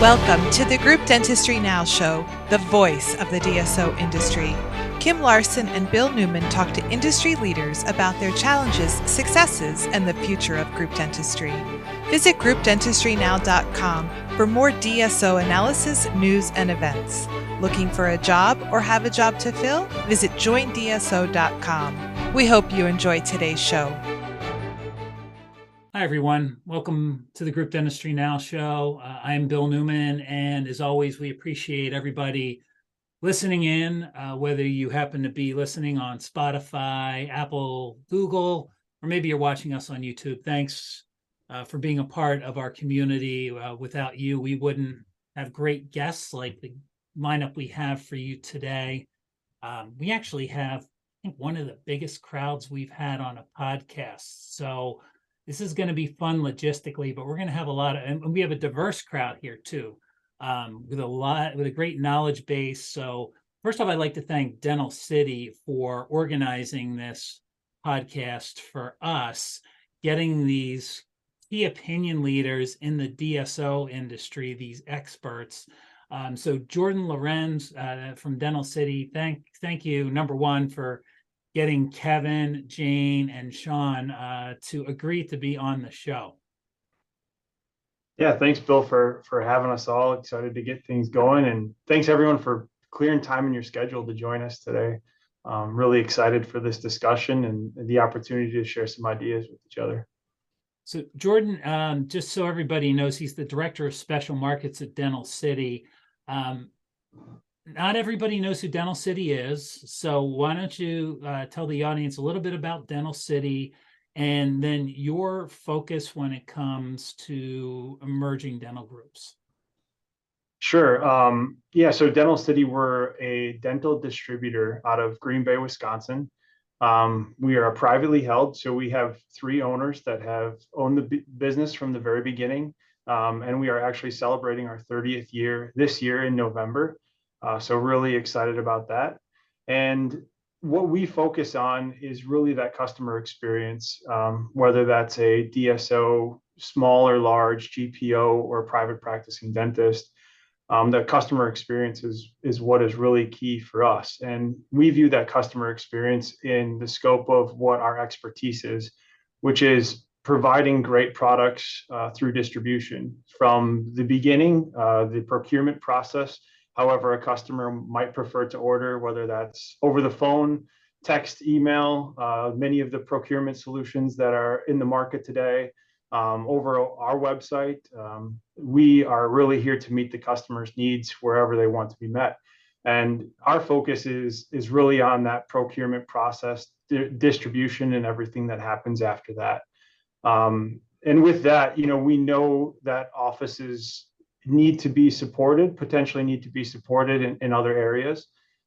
Welcome to the Group Dentistry Now Show, the voice of the DSO industry. Kim Larson and Bill Newman talk to industry leaders about their challenges, successes, and the future of group dentistry. Visit groupdentistrynow.com for more DSO analysis, news, and events. Looking for a job or have a job to fill? Visit joindso.com. We hope you enjoy today's show. Hi, everyone. Welcome to the Group Dentistry Now Show. I'm Bill Newman, and as always, we appreciate everybody listening in, whether you happen to be listening on Spotify, Apple, Google, or maybe you're watching us on YouTube. Thanks for being a part of our community. Without you, we wouldn't have great guests like the lineup we have for you today. We actually have, I think, one of the biggest crowds we've had on a podcast. So this is going to be fun logistically, but we're going to have a lot of, and we have a diverse crowd here too, with a great knowledge base. So first off, I'd like to thank Dental City for organizing this podcast for us, getting these key opinion leaders in the DSO industry, these experts. So Jordan Lorenz from Dental City, thank you, number one, for getting Kevin, Jane, and Sean to agree to be on the show. Yeah, thanks, Bill, for having us all. Excited to get things going, and thanks everyone for clearing time in your schedule to join us today. Really excited for this discussion and the opportunity to share some ideas with each other. So Jordan, just so everybody knows, he's the director of special markets at Dental City. Not everybody knows who Dental City is, so why don't you tell the audience a little bit about Dental City and then your focus when it comes to emerging dental groups. Sure. Yeah, so Dental City, we're a dental distributor out of Green Bay, Wisconsin. We are privately held, so we have 3 owners that have owned the business from the very beginning, and we are actually celebrating our 30th year this year in November. So really excited about that. And what we focus on is really that customer experience, whether that's a DSO, small or large, GPO, or private practicing dentist. That customer experience is what is really key for us. And we view that customer experience in the scope of what our expertise is, which is providing great products through distribution from the beginning, the procurement process, however a customer might prefer to order, whether that's over the phone, text, email, many of the procurement solutions that are in the market today, over our website. We are really here to meet the customer's needs wherever they want to be met. And our focus is really on that procurement process, distribution, and everything that happens after that. And with that, we know that offices potentially need to be supported in other areas.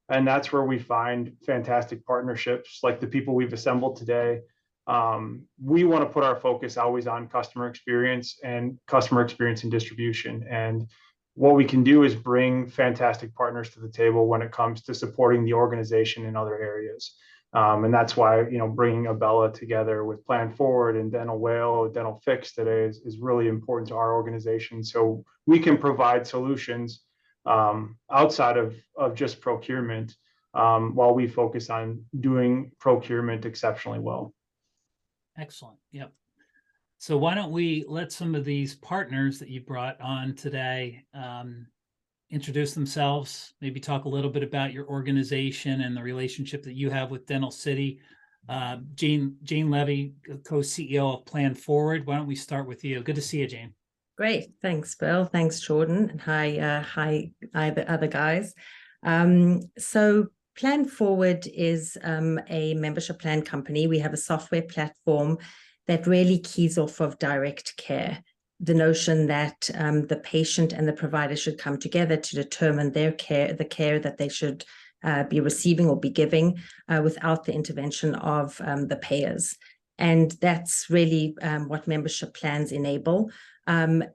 And that's where we find fantastic partnerships like the people we've assembled today. We want to put our focus always on customer experience and distribution. And what we can do is bring fantastic partners to the table when it comes to supporting the organization in other areas. And that's why, bringing Abella together with Plan Forward and Dental Whale, Dental Fix today is really important to our organization. So we can provide solutions outside of just procurement while we focus on doing procurement exceptionally well. Excellent. Yep. So why don't we let some of these partners that you brought on today introduce themselves, maybe talk a little bit about your organization and the relationship that you have with Dental City. Jane Levy, co-CEO of Plan Forward. Why don't we start with you? Good to see you, Jane. Great. Thanks, Bill. Thanks, Jordan. And hi, the other guys. So Plan Forward is a membership plan company. We have a software platform that really keys off of direct care. The notion that the patient and the provider should come together to determine the care that they should be receiving or be giving without the intervention of the payers. And that's really what membership plans enable.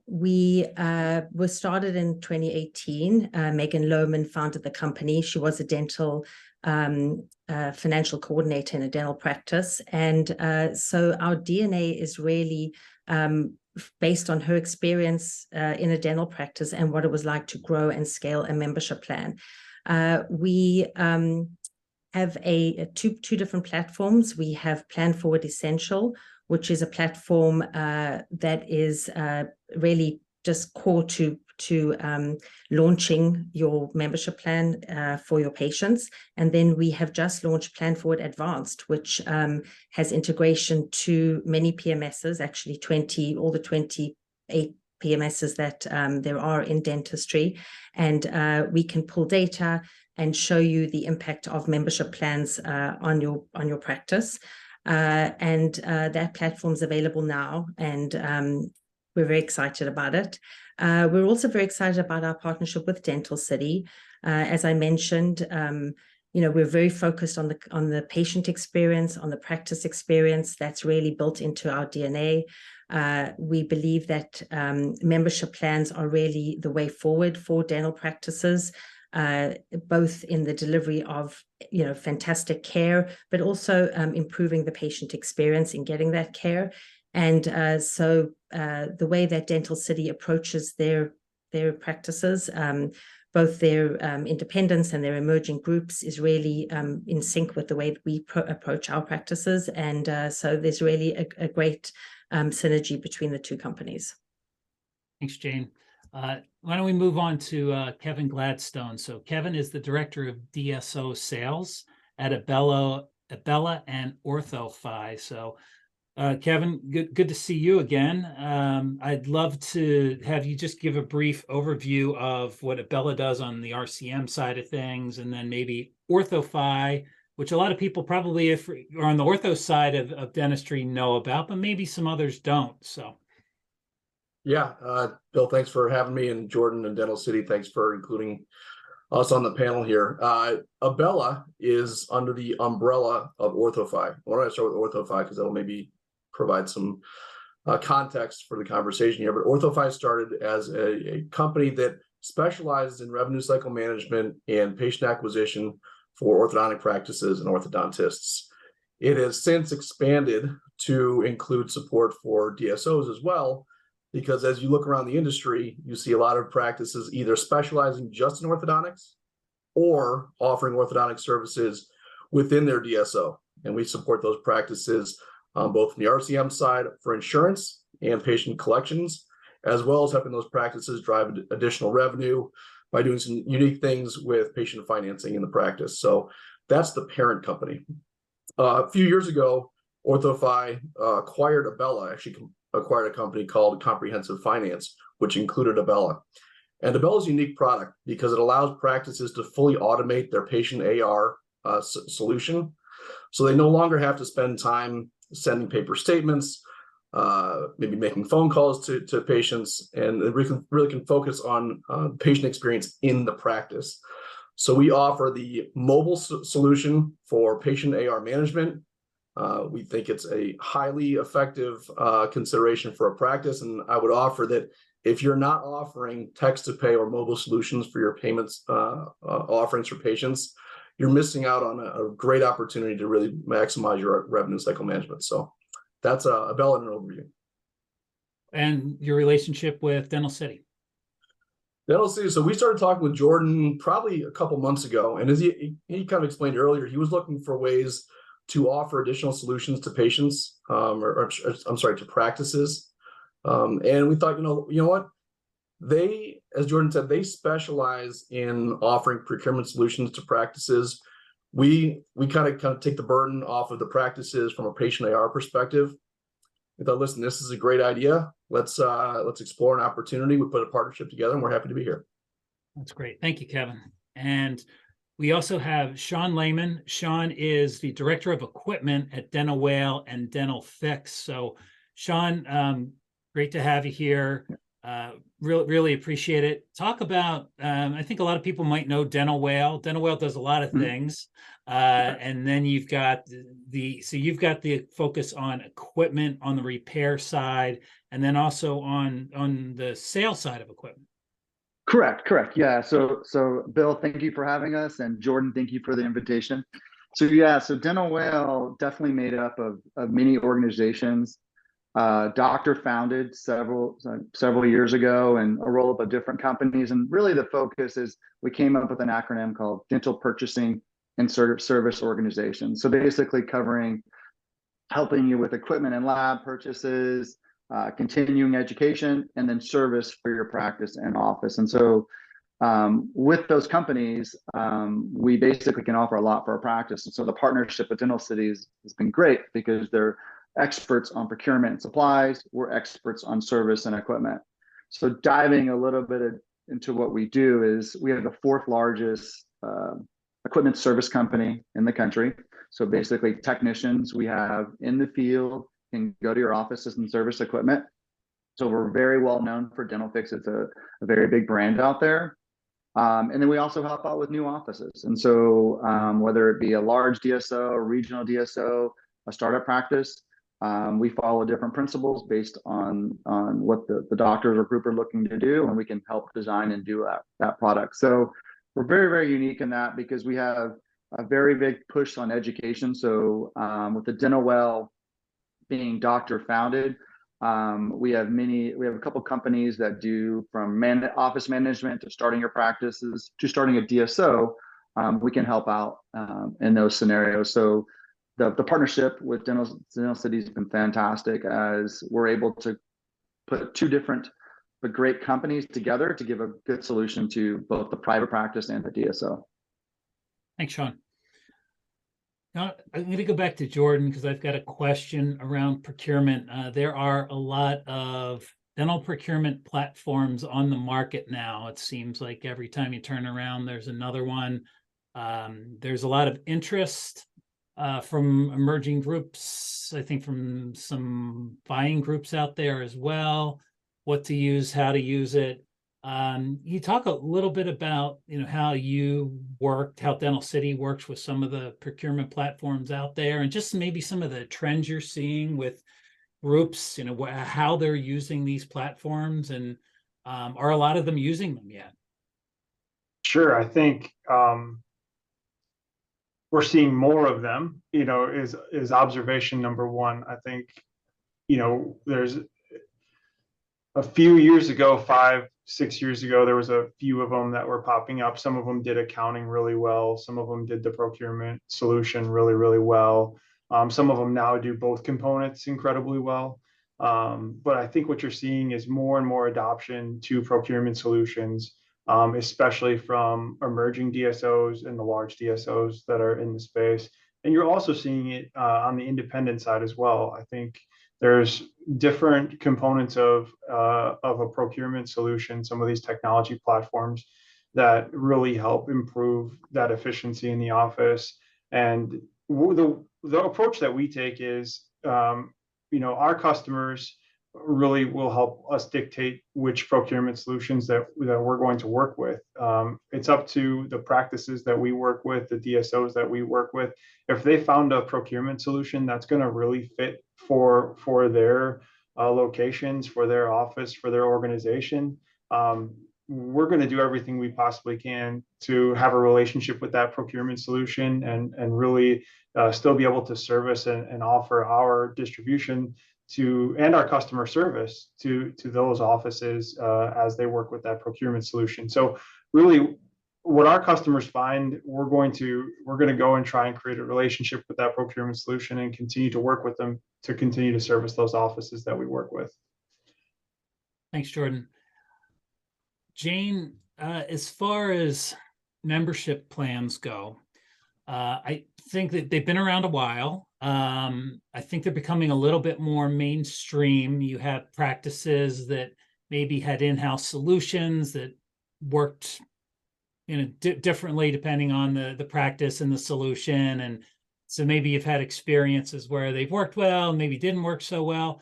We were started in 2018. Megan Lohman founded the company. She was a dental financial coordinator in a dental practice. And so our DNA is really based on her experience in a dental practice and what it was like to grow and scale a membership plan. We have two different platforms. We have Plan Forward Essential, which is a platform that is really just core to launching your membership plan for your patients. And then we have just launched Plan Forward Advanced, which has integration to many PMSs, actually all the 28 PMSs that there are in dentistry. And we can pull data and show you the impact of membership plans on your practice. And that platform is available now, and we're very excited about it. We're also very excited about our partnership with Dental City. As I mentioned, we're very focused on the patient experience, on the practice experience. That's really built into our DNA. We believe that membership plans are really the way forward for dental practices, both in the delivery of fantastic care, but also improving the patient experience in getting that care. And so the way that Dental City approaches their practices, both their independents and their emerging groups, is really in sync with the way that we approach our practices. And so there's really a great synergy between the two companies. Thanks, Jane. Why don't we move on to Kevin Gladstone? So Kevin is the Director of DSO Sales at Abella and OrthoFI. So Kevin, good to see you again. I'd love to have you just give a brief overview of what Abella does on the RCM side of things, and then maybe OrthoFI, which a lot of people probably, if are on the ortho side of dentistry, know about, but maybe some others don't. So. Yeah, Bill, thanks for having me, and Jordan and Dental City, thanks for including us on the panel here. Abella is under the umbrella of OrthoFI. Why don't I start with OrthoFI, because that'll maybe provide some context for the conversation here. But OrthoFI started as a company that specializes in revenue cycle management and patient acquisition for orthodontic practices and orthodontists. It has since expanded to include support for DSOs as well, because as you look around the industry, you see a lot of practices either specializing just in orthodontics or offering orthodontic services within their DSO. And we support those practices both from the RCM side for insurance and patient collections, as well as helping those practices drive additional revenue by doing some unique things with patient financing in the practice. So that's the parent company. A few years ago, OrthoFI acquired Abella, actually acquired a company called Comprehensive Finance, which included Abella. And Abella's a unique product because it allows practices to fully automate their patient AR solution. So they no longer have to spend time sending paper statements, maybe making phone calls to patients, and they really can focus on patient experience in the practice. So we offer the mobile solution for patient AR management. We think it's a highly effective consideration for a practice. And I would offer that if you're not offering text to pay or mobile solutions for your payments offerings for patients, you're missing out on a great opportunity to really maximize your revenue cycle management. So that's Abella in an overview. And your relationship with Dental City. Dental City. So we started talking with Jordan probably a couple months ago. And as he kind of explained earlier, he was looking for ways to offer additional solutions to patients, to practices. And we thought, you know what? They, as Jordan said, they specialize in offering procurement solutions to practices. We kind of take the burden off of the practices from a patient AR perspective. We thought, listen, this is a great idea. Let's explore an opportunity. We put a partnership together, and we're happy to be here. That's great. Thank you, Kevin. And we also have Sean Lehman. Sean is the Director of Equipment at Dental Whale and Dental Fix. So, Sean, great to have you here. Really appreciate it. Talk about, I think a lot of people might know Dental Whale. Dental Whale does a lot of things. And then you've got you've got the focus on equipment on the repair side, and then also on the sales side of equipment. Correct. Yeah. So Bill, thank you for having us, and Jordan, thank you for the invitation. So Dental Whale definitely made up of many organizations. Doctor founded several years ago, and a roll up of different companies. And really the focus is we came up with an acronym called Dental Purchasing and Service Organization. So basically covering helping you with equipment and lab purchases, continuing education, and then service for your practice and office. And so with those companies, we basically can offer a lot for our practice. And so the partnership with Dental Cities has been great because they're experts on procurement and supplies. We're experts on service and equipment. So diving a little bit into what we do is we have the 4th largest equipment service company in the country. So basically technicians we have in the field can go to your offices and service equipment. So we're very well known for Dental Fix. It's a very big brand out there. And then we also help out with new offices. And so whether it be a large DSO, a regional DSO, a startup practice, we follow different principles based on what the doctors or group are looking to do, and we can help design and do that product. So we're very, very unique in that because we have a very big push on education. So with the Dental Well being doctor founded, we have a couple companies that do from office management to starting your practices to starting a DSO. We can help out in those scenarios. So the partnership with Dental Cities has been fantastic, as we're able to put 2 different but great companies together to give a good solution to both the private practice and the DSO. Thanks, Sean. Now, I'm going to go back to Jordan because I've got a question around procurement. There are a lot of dental procurement platforms on the market now. It seems like every time you turn around, there's another one. There's a lot of interest from emerging groups, I think from some buying groups out there as well, what to use, how to use it. You talk a little bit about, how you worked, how Dental City works with some of the procurement platforms out there, and just maybe some of the trends you're seeing with groups, how they're using these platforms, and are a lot of them using them yet? Sure. I think we're seeing more of them, is observation number one. I think, there's a few years ago, 5-6 years ago, there was a few of them that were popping up. Some of them did accounting really well. Some of them did the procurement solution really, really well. Some of them now do both components incredibly well. But I think what you're seeing is more and more adoption to procurement solutions, especially from emerging DSOs and the large DSOs that are in the space. And you're also seeing it on the independent side as well. I think there's different components of a procurement solution, some of these technology platforms that really help improve that efficiency in the office. And the approach that we take is, our customers really will help us dictate which procurement solutions that we're going to work with. It's up to the practices that we work with, the DSOs that we work with. If they found a procurement solution that's going to really fit for their locations, for their office, for their organization, we're going to do everything we possibly can to have a relationship with that procurement solution and really still be able to service and offer our distribution and our customer service to those offices as they work with that procurement solution. So really, what our customers find, we're going to go and try and create a relationship with that procurement solution and continue to work with them to continue to service those offices that we work with. Thanks, Jordan. Jane, as far as membership plans go, I think that they've been around a while. I think they're becoming a little bit more mainstream. You have practices that maybe had in-house solutions that worked differently depending on the practice and the solution. And so maybe you've had experiences where they've worked well, maybe didn't work so well.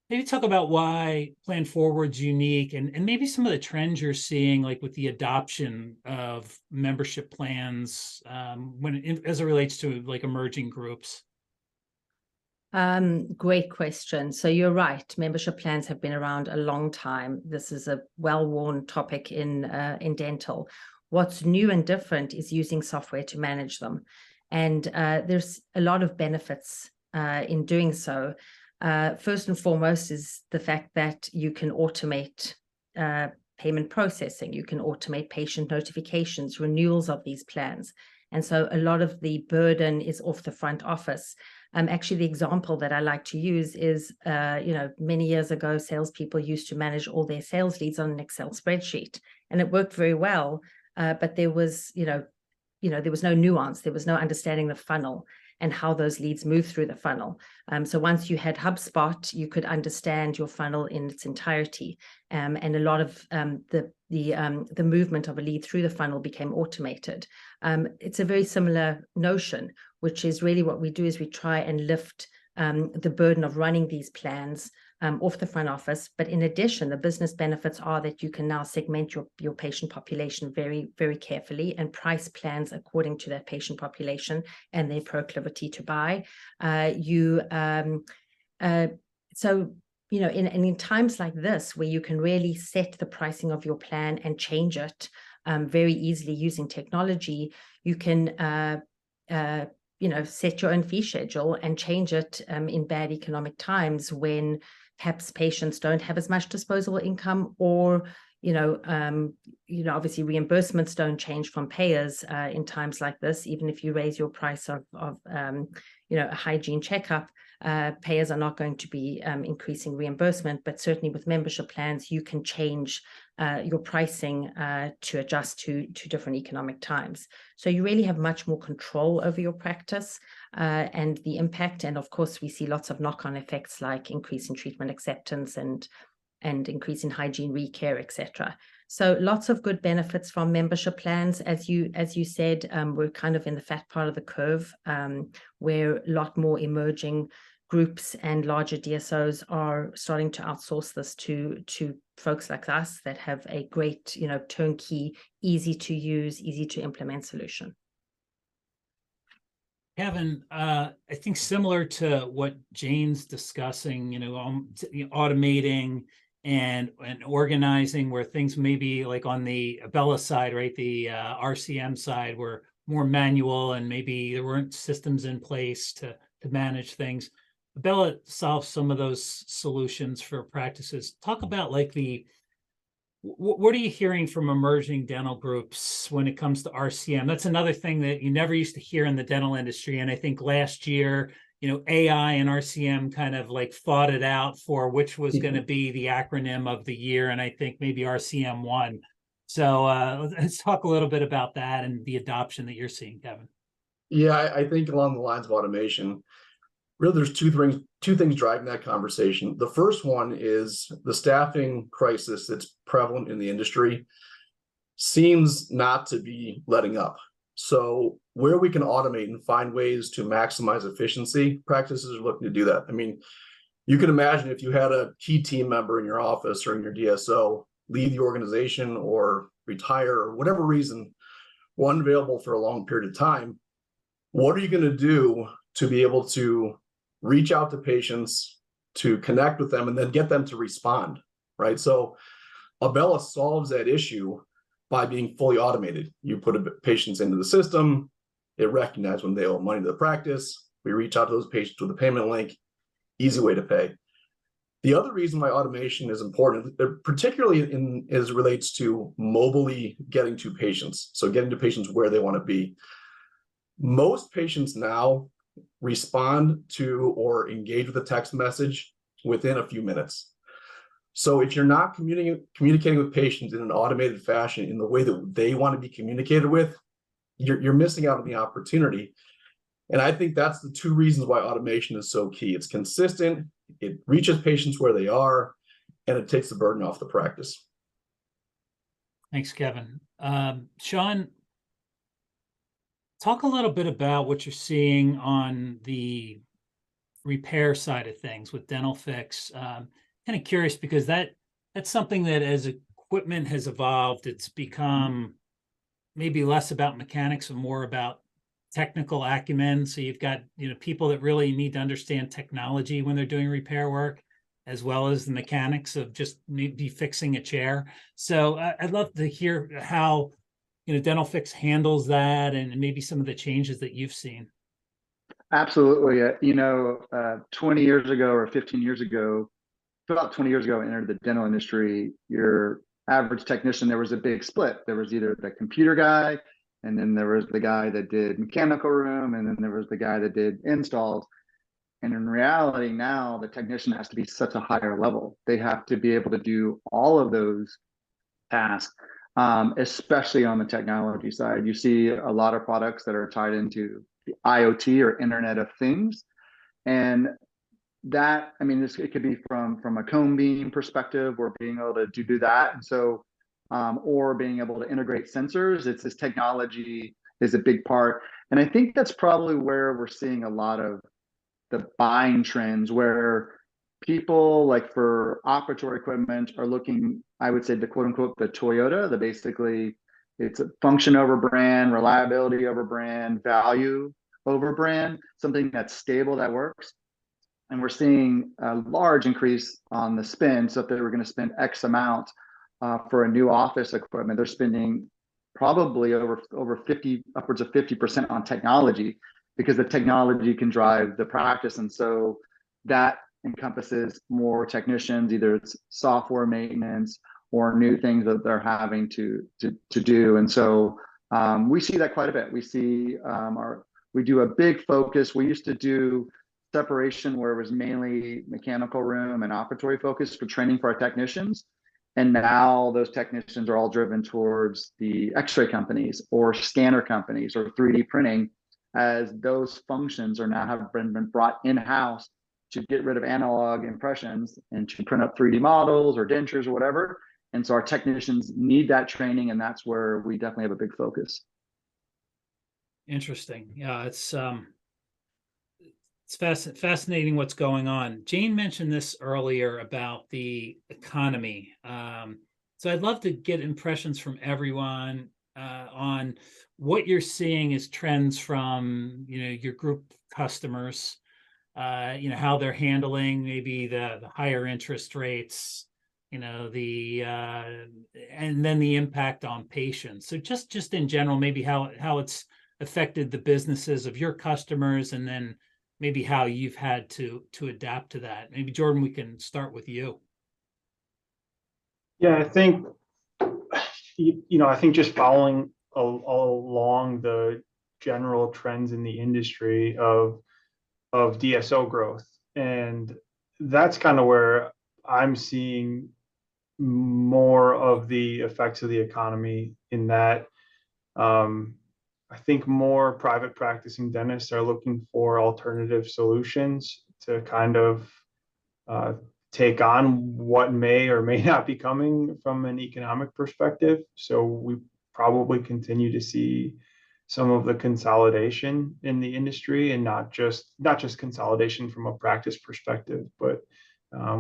Maybe talk about why Plan Forward's unique and maybe some of the trends you're seeing, like with the adoption of membership plans as it relates to like emerging groups. Great question. So you're right. Membership plans have been around a long time. This is a well-worn topic in dental. What's new and different is using software to manage them. And there's a lot of benefits in doing so. First and foremost is the fact that you can automate payment processing. You can automate patient notifications, renewals of these plans. And so a lot of the burden is off the front office. Actually, the example that I like to use is, many years ago, salespeople used to manage all their sales leads on an Excel spreadsheet, and it worked very well. But there was, there was no nuance. There was no understanding the funnel and how those leads move through the funnel. So once you had HubSpot, you could understand your funnel in its entirety, and a lot of the movement of a lead through the funnel became automated. It's a very similar notion, which is really what we do is we try and lift the burden of running these plans off the front office. But in addition, the business benefits are that you can now segment your patient population very, very carefully and price plans according to that patient population and their proclivity to buy. In times like this, where you can really set the pricing of your plan and change it very easily using technology, you can set your own fee schedule and change it in bad economic times when perhaps patients don't have as much disposable income, or obviously reimbursements don't change from payers in times like this. Even if you raise your price of a hygiene checkup, payers are not going to be increasing reimbursement, but certainly with membership plans, you can change your pricing to adjust to different economic times. So you really have much more control over your practice and the impact. And of course, we see lots of knock-on effects like increase in treatment acceptance and increase in hygiene recare, etc. So lots of good benefits from membership plans. As you said, we're kind of in the fat part of the curve, where a lot more emerging groups and larger DSOs are starting to outsource this to folks like us that have a great, turnkey, easy to use, easy to implement solution. Kevin, I think similar to what Jane's discussing, automating and organizing, where things maybe like on the Abella side, right, the RCM side, were more manual and maybe there weren't systems in place to manage things. Abella solves some of those solutions for practices. Talk about what are you hearing from emerging dental groups when it comes to RCM? That's another thing that you never used to hear in the dental industry. And I think last year, AI and RCM kind of fought it out for which was going to be the acronym of the year. And I think maybe RCM won. So let's talk a little bit about that and the adoption that you're seeing, Kevin. Yeah, I think along the lines of automation, really there's two things driving that conversation. The first one is the staffing crisis that's prevalent in the industry seems not to be letting up. So where we can automate and find ways to maximize efficiency, practices are looking to do that. I mean, you can imagine if you had a key team member in your office or in your DSO leave the organization or retire or whatever reason, or unavailable for a long period of time, what are you going to do to be able to reach out to patients, to connect with them, and then get them to respond, right? So Abella solves that issue by being fully automated. You put patients into the system, it recognizes when they owe money to the practice, we reach out to those patients with a payment link, easy way to pay. The other reason why automation is important, particularly as it relates to mobilely getting to patients, so getting to patients where they want to be. Most patients now respond to or engage with a text message within a few minutes. So if you're not communicating with patients in an automated fashion in the way that they want to be communicated with, you're missing out on the opportunity. And I think that's the two reasons why automation is so key. It's consistent, it reaches patients where they are, and it takes the burden off the practice. Thanks, Kevin. Sean, talk a little bit about what you're seeing on the repair side of things with DentalFix. Kind of curious because that's something that as equipment has evolved, it's become maybe less about mechanics and more about technical acumen. So you've got people that really need to understand technology when they're doing repair work, as well as the mechanics of just maybe fixing a chair. So I'd love to hear how DentalFix handles that and maybe some of the changes that you've seen. Absolutely. 20 years ago or 15 years ago, about 20 years ago, I entered the dental industry. Your average technician, there was a big split. There was either the computer guy, and then there was the guy that did mechanical room, and then there was the guy that did installs. And in reality, now the technician has to be such a higher level. They have to be able to do all of those tasks, especially on the technology side. You see a lot of products that are tied into the IoT or Internet of Things. And that, I mean, it could be from a cone beam perspective, or being able to do that. And so, or being able to integrate sensors. It's this technology is a big part. And I think that's probably where we're seeing a lot of the buying trends, where people, like for operatory equipment, are looking, I would say, the quote unquote the Toyota, the basically it's a function over brand, reliability over brand, value over brand, something that's stable, that works. And we're seeing a large increase on the spend. So if they were going to spend X amount for a new office equipment, they're spending probably over 50, upwards of 50% on technology, because the technology can drive the practice. And so that encompasses more technicians, either it's software maintenance or new things that they're having to do. And so we see that quite a bit. We see we do a big focus. We used to do separation where it was mainly mechanical room and operatory focus for training for our technicians. And now those technicians are all driven towards the X-ray companies or scanner companies or 3D printing, as those functions are now have been brought in-house to get rid of analog impressions and to print up 3D models or dentures or whatever. And so our technicians need that training, and that's where we definitely have a big focus. Interesting. Yeah, it's fascinating what's going on. Jane mentioned this earlier about the economy. So I'd love to get impressions from everyone on what you're seeing as trends from, your group customers, how they're handling maybe the higher interest rates, and then the impact on patients. So just in general, maybe how it's affected the businesses of your customers, and then maybe how you've had to adapt to that. Maybe Jordan, we can start with you. Yeah, I think, I think just following along the general trends in the industry of DSO growth. And that's kind of where I'm seeing more of the effects of the economy, in that I think more private practicing dentists are looking for alternative solutions to kind of take on what may or may not be coming from an economic perspective. So we probably continue to see some of the consolidation in the industry, and not just consolidation from a practice perspective, but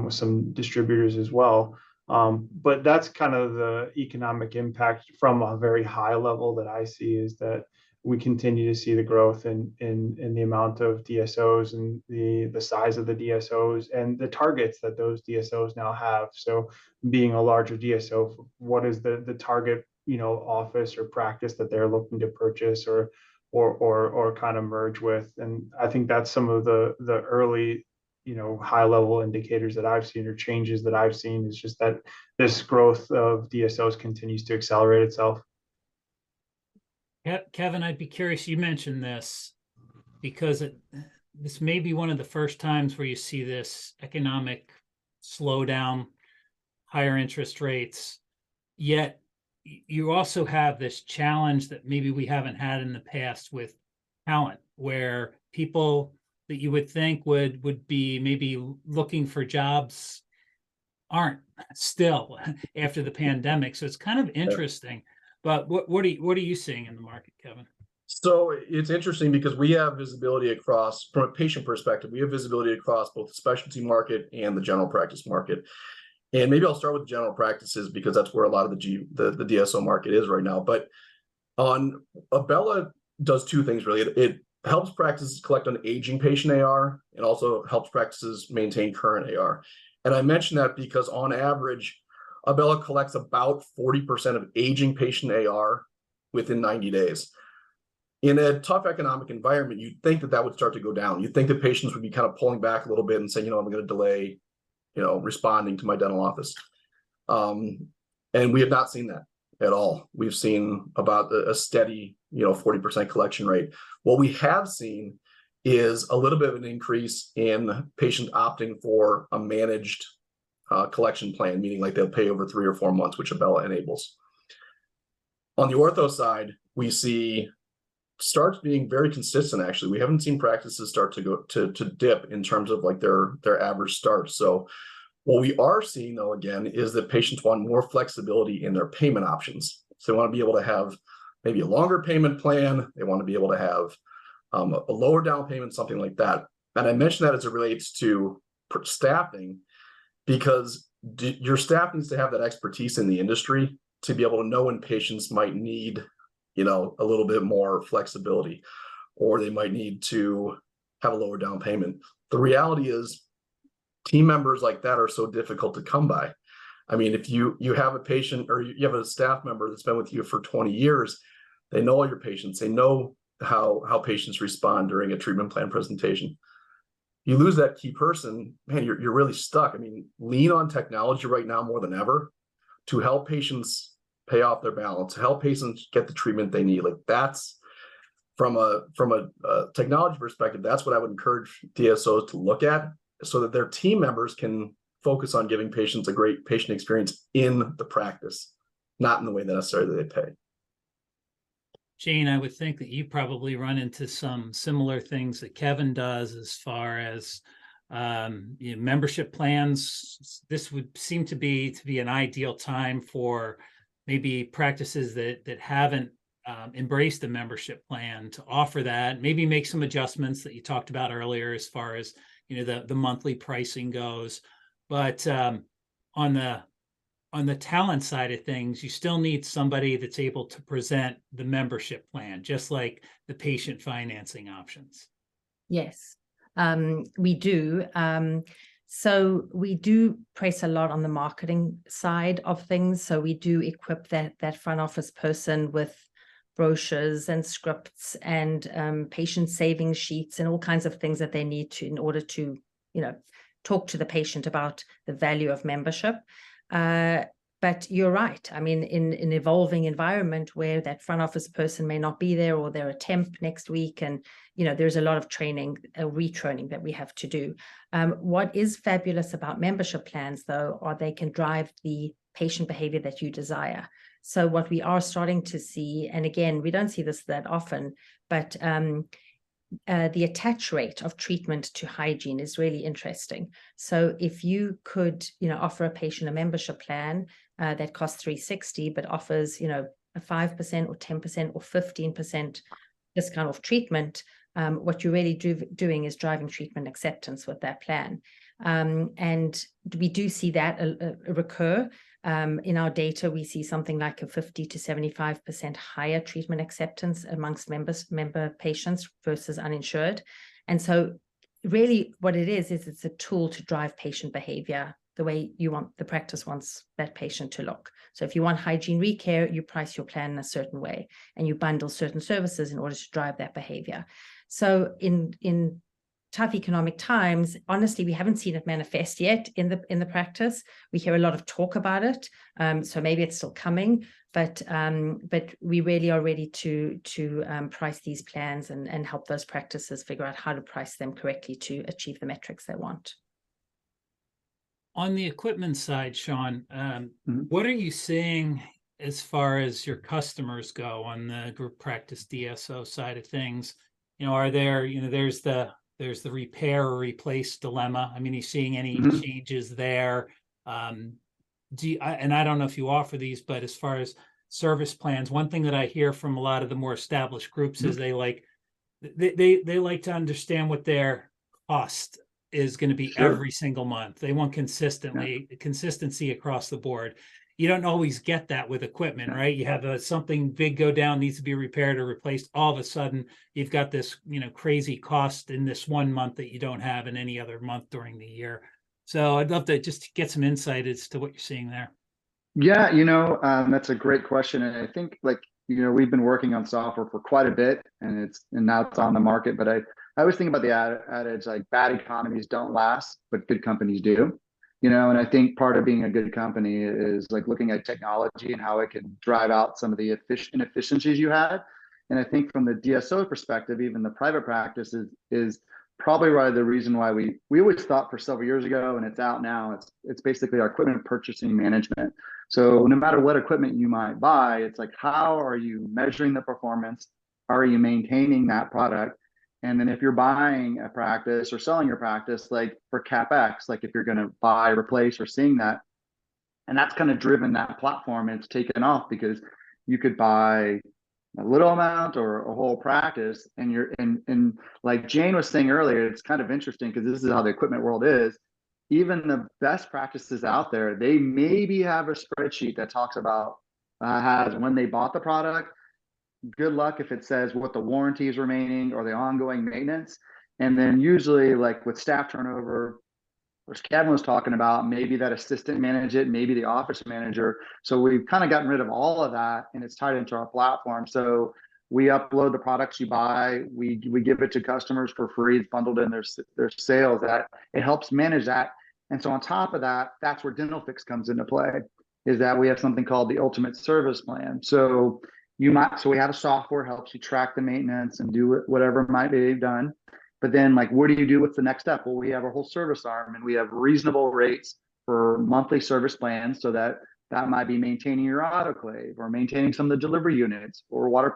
with some distributors as well. But that's kind of the economic impact from a very high level that I see, is that we continue to see the growth in the amount of DSOs and the size of the DSOs and the targets that those DSOs now have. So being a larger DSO, what is the target, office or practice that they're looking to purchase or kind of merge with? And I think that's some of the early, high level indicators that I've seen, or changes that I've seen, is just that this growth of DSOs continues to accelerate itself. Kevin, I'd be curious, you mentioned this because this may be one of the first times where you see this economic slowdown, higher interest rates, yet you also have this challenge that maybe we haven't had in the past with talent, where people that you would think would be maybe looking for jobs aren't still after the pandemic. So it's kind of interesting. But what are you seeing in the market, Kevin? So it's interesting because we have visibility across, from a patient perspective, we have visibility across both the specialty market and the general practice market. And maybe I'll start with the general practices, because that's where a lot of the DSO market is right now. But Abella does two things really. It helps practices collect on aging patient AR, and also helps practices maintain current AR. And I mention that because on average, Abella collects about 40% of aging patient AR within 90 days. in a tough economic environment, you'd think that that would start to go down. You'd think that patients would be kind of pulling back a little bit and saying, I'm going to delay, responding to my dental office. And we have not seen that at all. We've seen about a steady, 40% collection rate. What we have seen is a little bit of an increase in patient opting for a managed collection plan, meaning like they'll pay over 3 or 4 months, which Abella enables. On the ortho side, we see starts being very consistent. Actually, we haven't seen practices start to go to dip in terms of like their average starts. So what we are seeing, though, again, is that patients want more flexibility in their payment options. So they want to be able to have maybe a longer payment plan. They want to be able to have a lower down payment, something like that. And I mention that as it relates to staffing, because your staff needs to have that expertise in the industry to be able to know when patients might need, a little bit more flexibility, or they might need to have a lower down payment. The reality is team members like that are so difficult to come by. I mean, if you have a patient or you have a staff member that's been with you for 20 years, they know all your patients, they know how patients respond during a treatment plan presentation. You lose that key person, man, you're really stuck. I mean, lean on technology right now more than ever to help patients pay off their balance, help patients get the treatment they need. Like that's from a technology perspective, that's what I would encourage DSOs to look at, so that their team members can focus on giving patients a great patient experience in the practice, not in the way that necessarily they pay. Jane, I would think that you probably run into some similar things that Kevin does as far as membership plans. This would seem to be an ideal time for maybe practices that haven't embraced the membership plan to offer that, maybe make some adjustments that you talked about earlier as far as the monthly pricing goes. But on the talent side of things, you still need somebody that's able to present the membership plan, just like the patient financing options. Yes, we do. So we do press a lot on the marketing side of things. So we do equip that front office person with brochures and scripts and patient saving sheets and all kinds of things that they need to in order to, talk to the patient about the value of membership. But you're right. I mean, in an evolving environment where that front office person may not be there, or they're a temp next week, and there's a lot of training, retraining that we have to do. What is fabulous about membership plans, though, are they can drive the patient behavior that you desire. So what we are starting to see, and again, we don't see this that often, but the attach rate of treatment to hygiene is really interesting. So if you could, offer a patient a membership plan that costs $360, but offers, a 5% or 10% or 15% discount off treatment, what you're really doing is driving treatment acceptance with that plan. And we do see that recur. In our data, we see something like a 50 to 75% higher treatment acceptance amongst member patients versus uninsured. And so really what it is it's a tool to drive patient behavior the way the practice wants that patient to look. So if you want hygiene recare, you price your plan in a certain way and you bundle certain services in order to drive that behavior. So in tough economic times, honestly, we haven't seen it manifest yet in the practice. We hear a lot of talk about it, so maybe it's still coming. But we really are ready to price these plans and help those practices figure out how to price them correctly to achieve the metrics they want. On the equipment side, Sean, what are you seeing as far as your customers go on the group practice DSO side of things? Are there, there's the repair or replace dilemma. I mean, are you seeing any changes there? And I don't know if you offer these, but as far as service plans, one thing that I hear from a lot of the more established groups is they like to understand what their cost is going to be every single month. They want consistency across the board. You don't always get that with equipment, right? You have something big go down, needs to be repaired or replaced. All of a sudden, you've got this, crazy cost in this one month that you don't have in any other month during the year. So I'd love to just get some insight as to what you're seeing there. Yeah, that's a great question. And I think we've been working on software for quite a bit and now it's on the market. But I always think about the adage like bad economies don't last, but good companies do. And I think part of being a good company is like looking at technology and how it can drive out some of the inefficiencies you had. And I think from the DSO perspective, even the private practice is probably the reason why we always thought for several years ago, and it's out now. It's basically our equipment purchasing management. So no matter what equipment you might buy, it's like, how are you measuring the performance? How are you maintaining that product? And then if you're buying a practice or selling your practice, like for CapEx, like if you're going to buy, replace, or seeing that, and that's kind of driven that platform, and it's taken off because you could buy a little amount or a whole practice, and and like Jane was saying earlier, it's kind of interesting because this is how the equipment world is. Even the best practices out there, they maybe have a spreadsheet that talks about has when they bought the product. Good luck if it says what the warranty is remaining or the ongoing maintenance. And then usually like with staff turnover, which Kevin was talking about, maybe that assistant manage it, maybe the office manager. So we've kind of gotten rid of all of that and it's tied into our platform. So we upload the products you buy, we give it to customers for free, it's bundled in their sales. That it helps manage that. And so on top of that, that's where DentalFix comes into play, is that we have something called the Ultimate Service Plan. So we have a software helps you track the maintenance and do whatever might be done. But then like, what do you do? What's the next step? Well, we have a whole service arm and we have reasonable rates for monthly service plans. So that might be maintaining your autoclave or maintaining some of the delivery units or water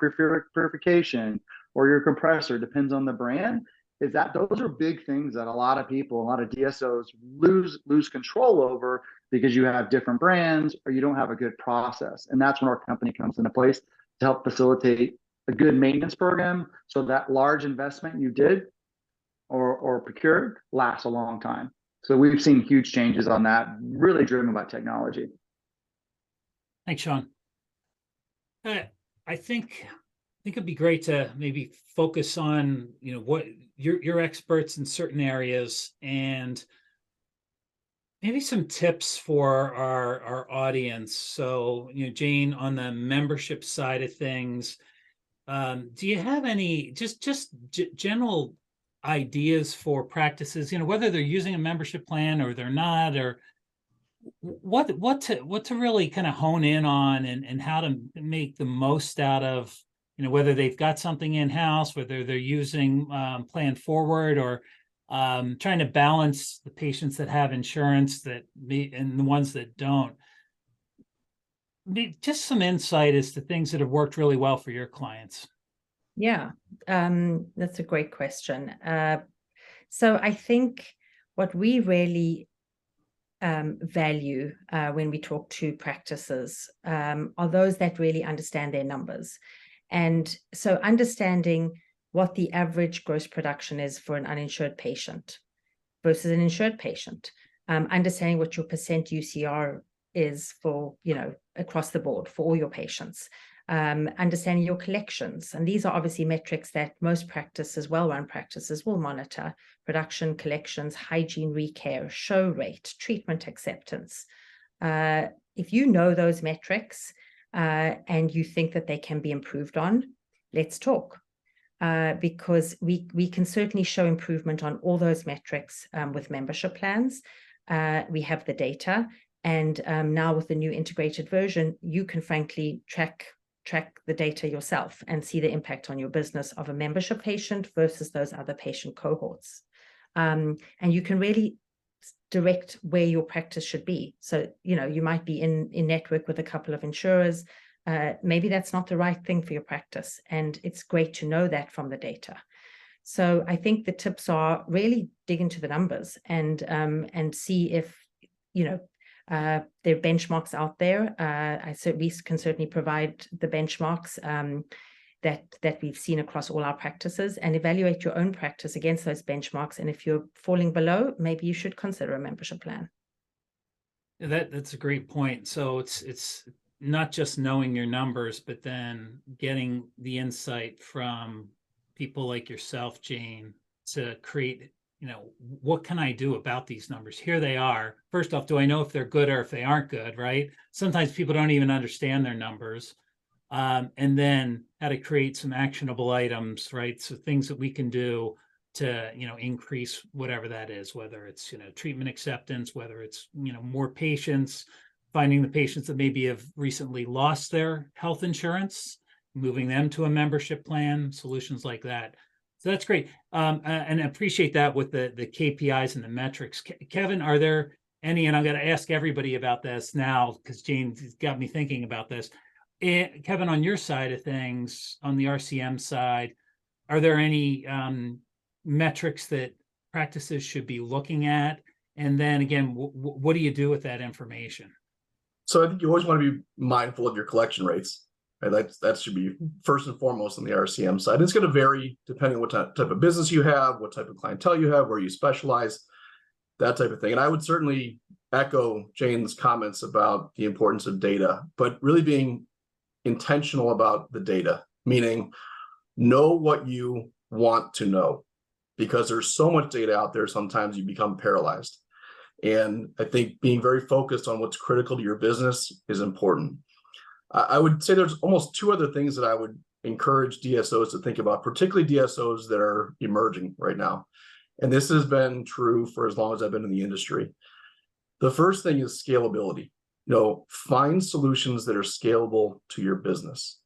purification or your compressor, depends on the brand. Is that those are big things that a lot of people, a lot of DSOs lose control over because you have different brands or you don't have a good process. And that's when our company comes into place to help facilitate a good maintenance program so that large investment you did or procured lasts a long time. So we've seen huge changes on that, really driven by technology. Thanks, Sean. I think it'd be great to maybe focus on, what you're experts in certain areas and maybe some tips for our audience. So, Jane, on the membership side of things, do you have any just general ideas for practices, whether they're using a membership plan or they're not, or what to really kind of hone in on and how to make the most out of, whether they've got something in-house, whether they're using Plan Forward or trying to balance the patients that have insurance and the ones that don't. Just some insight as to things that have worked really well for your clients. Yeah, that's a great question. So I think what we really value when we talk to practices are those that really understand their numbers. And so understanding what the average gross production is for an uninsured patient versus an insured patient, understanding what your percent UCR is for, across the board for all your patients. Understanding your collections. And these are obviously metrics that most practices, well-run practices, will monitor: production, collections, hygiene, recare, show rate, treatment acceptance. If you know those metrics and you think that they can be improved on, let's talk. Because we can certainly show improvement on all those metrics with membership plans. We have the data. And now with the new integrated version, you can frankly track the data yourself and see the impact on your business of a membership patient versus those other patient cohorts. And you can really direct where your practice should be. So, you might be in network with a couple of insurers. Maybe that's not the right thing for your practice. And it's great to know that from the data. So I think the tips are really dig into the numbers and see if, there are benchmarks out there. We can certainly provide the benchmarks that we've seen across all our practices, and evaluate your own practice against those benchmarks. And if you're falling below, maybe you should consider a membership plan. That's a great point. So it's not just knowing your numbers, but then getting the insight from people like yourself, Jane, to create what can I do about these numbers? Here they are. First off, do I know if they're good or if they aren't good, right? Sometimes people don't even understand their numbers. And then how to create some actionable items, right? So things that we can do to, increase whatever that is, whether it's, treatment acceptance, whether it's, more patients, finding the patients that maybe have recently lost their health insurance, moving them to a membership plan, solutions like that. So that's great. And I appreciate that with the KPIs and the metrics. Kevin, are there any, and I'm going to ask everybody about this now because Jane's got me thinking about this. Kevin, on your side of things, on the RCM side, are there any metrics that practices should be looking at? And then again, what do you do with that information? So I think you always want to be mindful of your collection rates. Right? That should be first and foremost on the RCM side. It's going to vary depending on what type of business you have, what type of clientele you have, where you specialize, that type of thing. And I would certainly echo Jane's comments about the importance of data, but really being intentional about the data, meaning know what you want to know, because there's so much data out there, sometimes you become paralyzed. And I think being very focused on what's critical to your business is important. I would say there's almost two other things that I would encourage DSOs to think about, particularly DSOs that are emerging right now. And this has been true for as long as I've been in the industry. The first thing is scalability. Find solutions that are scalable to your business,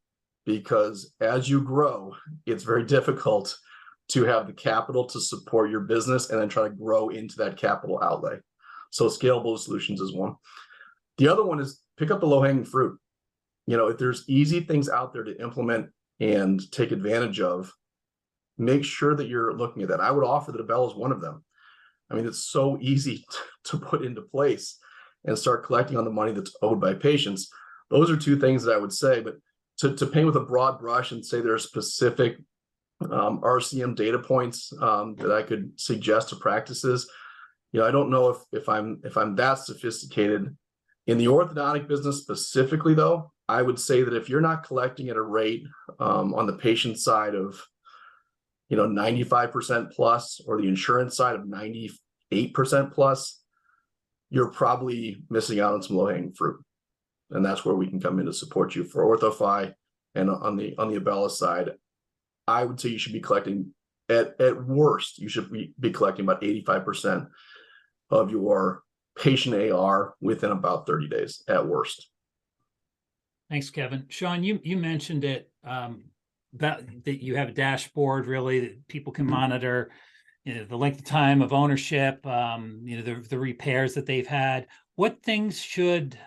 because as you grow, it's very difficult to have the capital to support your business and then try to grow into that capital outlay. So scalable solutions is one. The other one is pick up the low-hanging fruit. If there's easy things out there to implement and take advantage of, make sure that you're looking at that. I would offer that Abella is one of them. I mean, it's so easy to put into place and start collecting on the money that's owed by patients. Those are two things that I would say, but to paint with a broad brush and say there are specific RCM data points that I could suggest to practices, I don't know if I'm that sophisticated. In the orthodontic business specifically, though, I would say that if you're not collecting at a rate on the patient side of 95% plus, or the insurance side of 98% plus, you're probably missing out on some low-hanging fruit. And that's where we can come in to support you. For OrthoFI and on the Abella side, I would say you should be collecting at worst, you should be collecting about 85% of your patient AR within about 30 days at worst. Thanks, Kevin. Sean, you mentioned it, that you have a dashboard really that people can monitor, the length of time of ownership, the repairs that they've had. What things should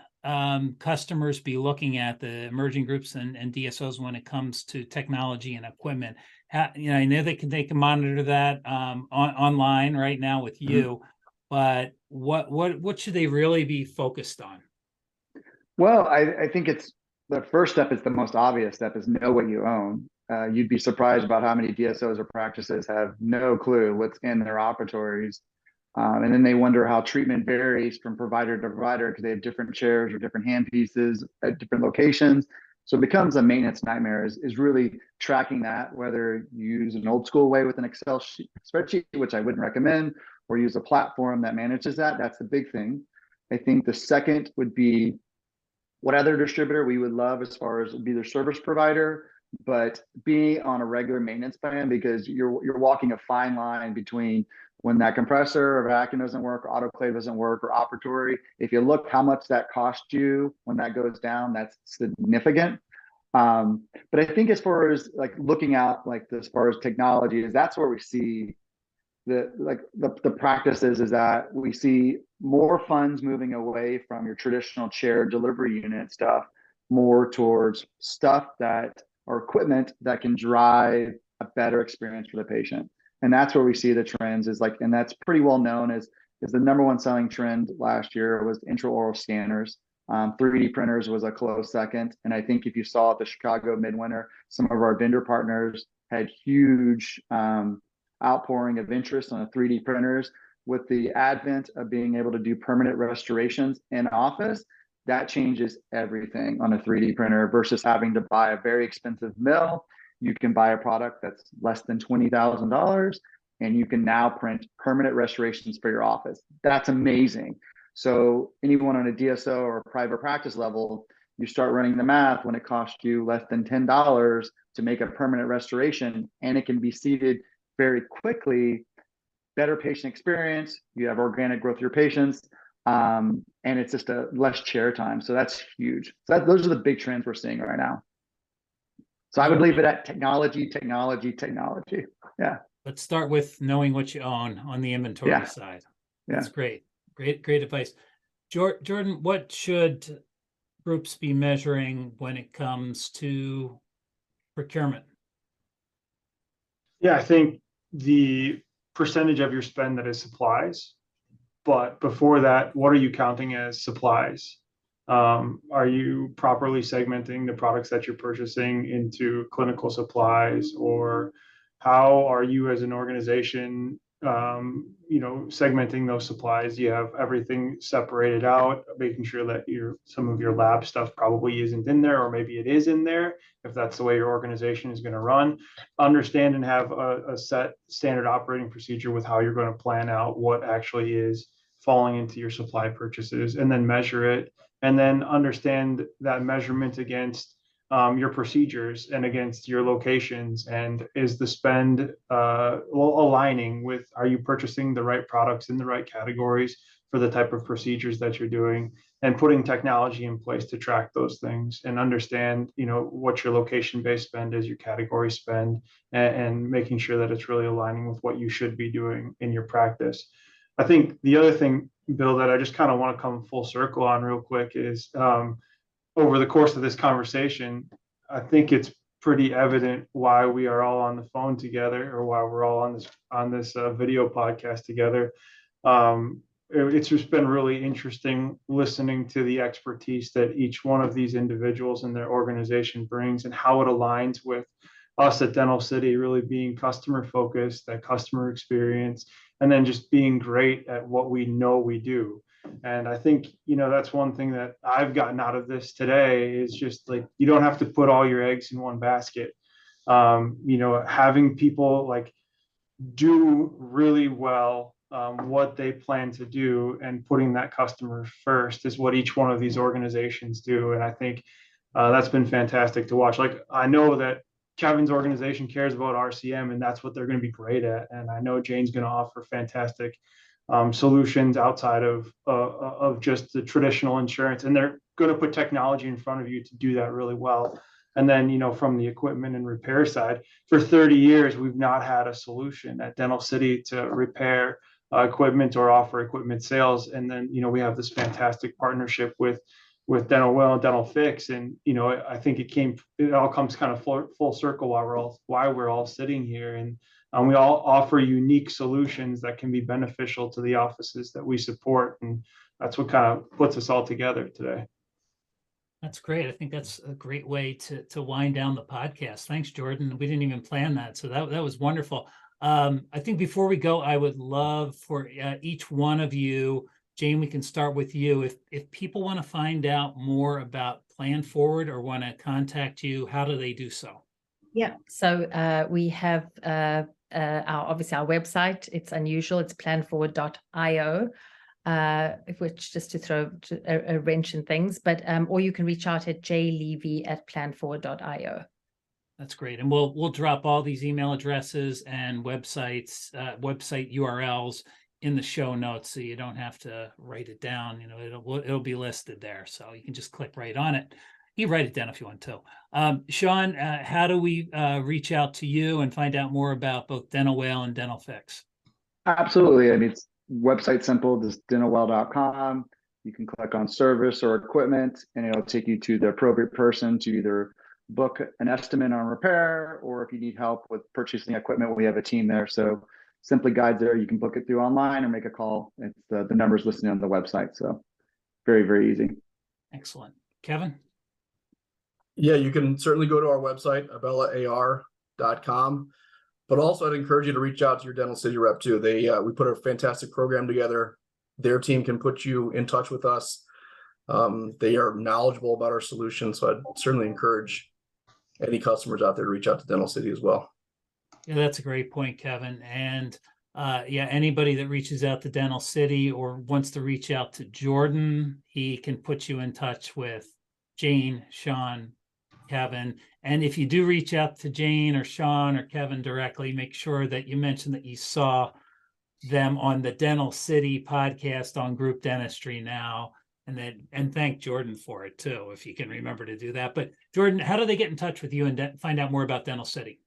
customers be looking at, the emerging groups and DSOs, when it comes to technology and equipment? I know they can monitor that online right now with you, but what should they really be focused on? Well, I think it's the first step is the most obvious step, is know what you own. You'd be surprised about how many DSOs or practices have no clue what's in their operatories. And then they wonder how treatment varies from provider to provider because they have different chairs or different hand pieces at different locations. So it becomes a maintenance nightmare is really tracking that, whether you use an old school way with an Excel spreadsheet, which I wouldn't recommend, or use a platform that manages that. That's the big thing. I think the second would be what other distributor we would love as far as be their service provider, but be on a regular maintenance plan, because you're walking a fine line between when that compressor or vacuum doesn't work, or autoclave doesn't work, or operatory. If you look how much that costs you when that goes down, that's significant. But I think as far as like looking out, as far as technology, is that's where we see the practices, is that we see more funds moving away from your traditional chair delivery unit stuff, more towards stuff or equipment that can drive a better experience for the patient. And that's where we see the trends and that's pretty well known as the number one selling trend last year was intraoral scanners. 3D printers was a close second. And I think if you saw at the Chicago Midwinter, some of our vendor partners had huge outpouring of interest on the 3D printers. With the advent of being able to do permanent restorations in office, that changes everything on a 3D printer versus having to buy a very expensive mill. You can buy a product that's less than $20,000 and you can now print permanent restorations for your office. That's amazing. So anyone on a DSO or private practice level, you start running the math when it costs you less than $10 to make a permanent restoration, and it can be seated very quickly, better patient experience, you have organic growth of your patients, and it's just a less chair time. So that's huge. So those are the big trends we're seeing right now. So I would leave it at technology, technology, technology. Yeah. Let's start with knowing what you own on the inventory side. That's great. Great advice. Jordan, what should groups be measuring when it comes to procurement? Yeah, I think the percentage of your spend that is supplies. But before that, what are you counting as supplies? Are you properly segmenting the products that you're purchasing into clinical supplies, or how are you as an organization, segmenting those supplies? You have everything separated out, making sure that some of your lab stuff probably isn't in there, or maybe it is in there, if that's the way your organization is going to run. Understand and have a set standard operating procedure with how you're going to plan out what actually is falling into your supply purchases, and then measure it, and then understand that measurement against your procedures and against your locations. And is the spend aligning with, are you purchasing the right products in the right categories for the type of procedures that you're doing, and putting technology in place to track those things and understand, what your location-based spend is, your category spend, and making sure that it's really aligning with what you should be doing in your practice. I think the other thing, Bill, that I just kind of want to come full circle on real quick is, over the course of this conversation, I think it's pretty evident why we are all on the phone together, or why we're all on this video podcast together. It's just been really interesting listening to the expertise that each one of these individuals and their organization brings, and how it aligns with us at Dental City really being customer focused, that customer experience, and then just being great at what we know we do. And I think, that's one thing that I've gotten out of this today, is just like, you don't have to put all your eggs in one basket. Having people do really well what they plan to do, and putting that customer first is what each one of these organizations do. And I think that's been fantastic to watch. I know that Kevin's organization cares about RCM, and that's what they're going to be great at. And I know Jane's going to offer fantastic solutions outside of just the traditional insurance, and they're going to put technology in front of you to do that really well. And then, from the equipment and repair side, for 30 years, we've not had a solution at Dental City to repair equipment or offer equipment sales. And then, we have this fantastic partnership with Dental Well and Dental Fix. And, I think it all comes kind of full circle why we're all sitting here. And we all offer unique solutions that can be beneficial to the offices that we support. And that's what kind of puts us all together today. That's great. I think that's a great way to wind down the podcast. Thanks, Jordan. We didn't even plan that. So that was wonderful. I think before we go, I would love for each one of you, Jane, we can start with you. If people want to find out more about Plan Forward or want to contact you, how do they do so? Yeah, so we have our website. It's unusual. It's planforward.io, which, just to throw a wrench in things, but or you can reach out at jlevy@planforward.io. That's great. And we'll drop all these email addresses and website URLs in the show notes, so you don't have to write it down. It'll be listed there, so you can just click right on it. You write it down if you want to. Sean, how do we reach out to you and find out more about both Dental Well and Dental Fix? Absolutely. I mean, it's website simple, just dentalwell.com. You can click on service or equipment, and it'll take you to the appropriate person to either book an estimate on repair, or if you need help with purchasing equipment, we have a team there. So simply guides there. You can book it through online or make a call. It's the numbers listed on the website. So very, very easy. Excellent. Kevin? Yeah, you can certainly go to our website, abellaar.com. But also, I'd encourage you to reach out to your Dental City rep too. We put a fantastic program together. Their team can put you in touch with us. They are knowledgeable about our solution, so I'd certainly encourage any customers out there to reach out to Dental City as well. Yeah, that's a great point, Kevin. And yeah, anybody that reaches out to Dental City or wants to reach out to Jordan, he can put you in touch with Jane, Sean, Kevin. And if you do reach out to Jane or Sean or Kevin directly, make sure that you mention that you saw them on the Dental City podcast on Group Dentistry Now. And thank Jordan for it too, if you can remember to do that. But Jordan, how do they get in touch with you and find out more about Dental City?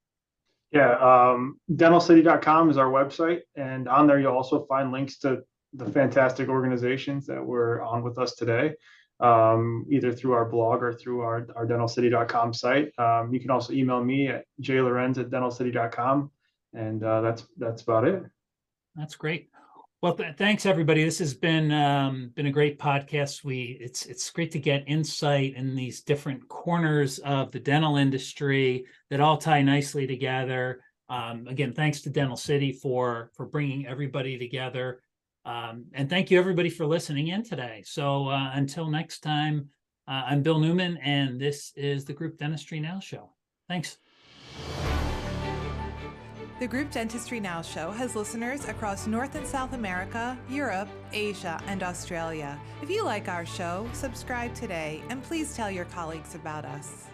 Yeah, dentalcity.com is our website, and on there you'll also find links to the fantastic organizations that were on with us today, either through our blog or through our dentalcity.com site. You can also email me at jlorenz@dentalcity.com, and that's about it. That's great. Well, thanks everybody. This has been a great podcast. It's great to get insight in these different corners of the dental industry that all tie nicely together. Again, thanks to Dental City for bringing everybody together. And thank you everybody for listening in today. So until next time, I'm Bill Newman, and this is the Group Dentistry Now Show. Thanks. The Group Dentistry Now Show has listeners across North and South America, Europe, Asia, and Australia. If you like our show, subscribe today, and please tell your colleagues about us.